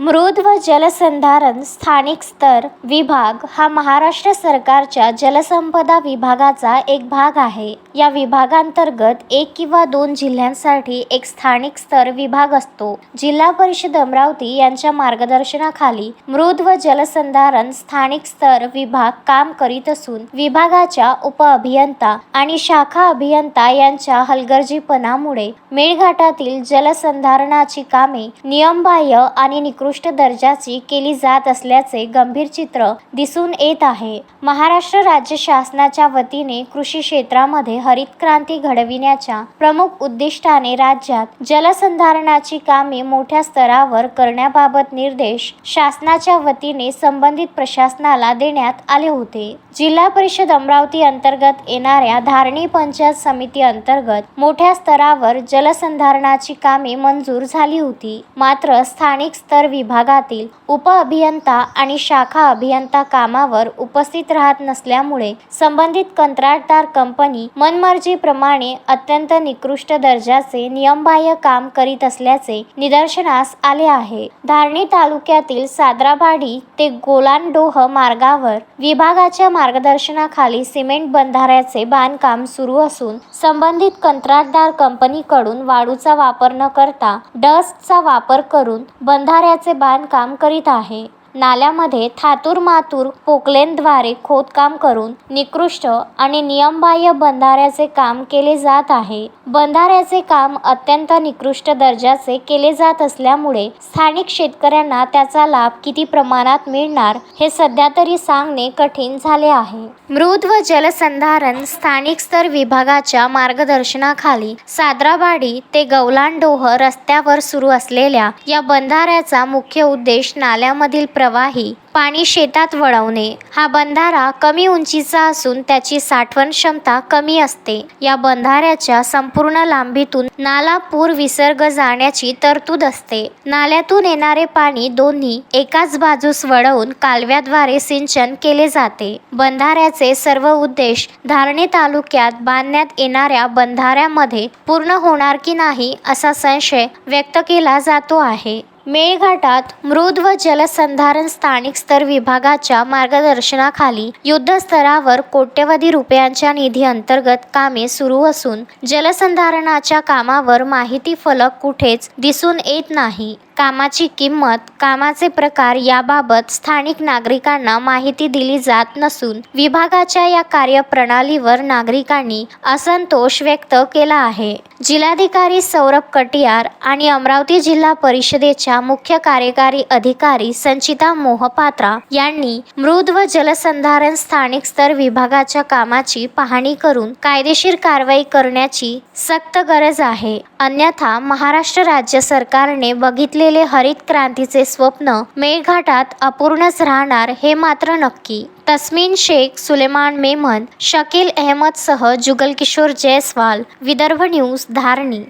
मृद व जलसंधारण स्थानिक स्तर विभाग हा महाराष्ट्र सरकारच्या जलसंपदा विभागाचा एक भाग आहे. या विभागांतर्गत 1 किंवा 2 जिल्ह्यांसाठी एक स्थानिक स्तर विभाग असतो. जिल्हा परिषद अमरावती यांच्या मार्गदर्शनाखाली मृद व जलसंधारण स्थानिक स्तर विभाग काम करीत असून विभागाच्या उपअभियंता आणि शाखा अभियंता यांच्या हलगर्जीपणामुळे मेळघाटातील जलसंधारणाची कामे नियमबाह्य आणि निकृष्ट दर्जाची केली जात असल्याचे गंभीर चित्र दिसून येत आहे. महाराष्ट्र राज्य शासनाच्या वतीने कृषी क्षेत्रामध्ये हरित क्रांती घडविण्याच्या प्रमुख उद्दिष्टाने राज्यात जलसंधारणाची कामे मोठ्या स्तरावर करण्याबाबत निर्देश शासनाच्या वतीने संबंधित प्रशासनाला देण्यात आले होते. जिल्हा परिषद अमरावती अंतर्गत येणाऱ्या धारणी पंचायत समिती अंतर्गत मोठ्या स्तरावर जलसंधारणाची कामे मंजूर झाली होती. मात्र स्थानिक स्तर विभागातील उपअभियंता आणि शाखा अभियंता कामावर उपस्थित राहत नसल्यामुळे संबंधित कंत्राटदार कंपनी मनमर्जीप्रमाणे अत्यंत निकृष्ट दर्जाचे नियमबाह्य काम करीत असल्याचे निदर्शनास आले आहे. धारणी तालुक्यातील साद्राबाडी ते गोलांडोह मार्गावर विभागाच्या मार्गदर्शनाखाली सिमेंट बंधाऱ्याचे बांधकाम सुरू असून संबंधित कंत्राटदार कंपनीकडून वाळूचा वापर न करता डस्टचा वापर करून बंधाऱ्याचे बांधकाम करीत आहे. नाल्यामध्ये थातूर मातूर पोकलेनद्वारे खोदकाम करून निकृष्ट आणि नियमबाह्य बंधाऱ्याचे काम केले जात आहे. बंधाऱ्याचे काम अत्यंत निकृष्ट दर्जाचे केले जात असल्यामुळे स्थानिक शेतकऱ्यांना त्याचा लाभ किती प्रमाणात मिळणार हे सध्या तरी सांगणे कठीण झाले आहे. मृद व जलसंधारण स्थानिक स्तर विभागाच्या मार्गदर्शनाखाली साद्राबाडी ते गौलांडोह रस्त्यावर सुरू असलेल्या या बंधाऱ्याचा मुख्य उद्देश नाल्यामधील प्रवाही पाणी शेतात वळवणे. हा बंधारा कमी उंचीचा असून त्याची साठवण क्षमता कमी असते. या बंधाऱ्याच्या संपूर्ण लांबीतून नाला पूर विसर्ग जाण्याची तरतूद असते. नाल्यातून येणारे पाणी दोन्ही एकाच बाजूस वळवून कालव्याद्वारे सिंचन केले जाते. बंधाऱ्याचे सर्व उद्देश धारणी तालुक्यात बांधण्यात येणाऱ्या बंधाऱ्यामध्ये पूर्ण होणार की नाही असा संशय व्यक्त केला जातो आहे. मेळघाटात मृद व जलसंधारण स्थानिक स्तर विभागाच्या मार्गदर्शनाखाली युद्धस्तरावर कोट्यवधी रुपयांच्या निधी अंतर्गत कामे सुरू असून जलसंधारणाच्या कामावर माहिती फलक कुठेच दिसून येत नाही. कामाची किंमत, कामाचे प्रकार याबाबत स्थानिक नागरिकांना माहिती दिली जात नसून विभागाच्या या कार्यप्रणालीवर नागरिकांनी असंतोष व्यक्त केला आहे. जिल्हाधिकारी सौरभ कटियार आणि अमरावती जिल्हा परिषदेच्या मुख्य कार्यकारी अधिकारी संचिता मोहपात्रा यांनी मृद व जलसंधारण स्थानिक स्तर विभागाच्या कामाची पाहणी करून कायदेशीर कारवाई करण्याची सक्त गरज आहे. अन्यथा महाराष्ट्र राज्य सरकारने बघितलेले हरित क्रांतीचे स्वप्न मेळघाटात अपूर्णच राहणार हे मात्र नक्की. तस्मीन शेख, सुलेमान मेमन, शकील अहमदसह जुगल किशोर जयस्वाल, विदर्भ न्यूज, धारणी.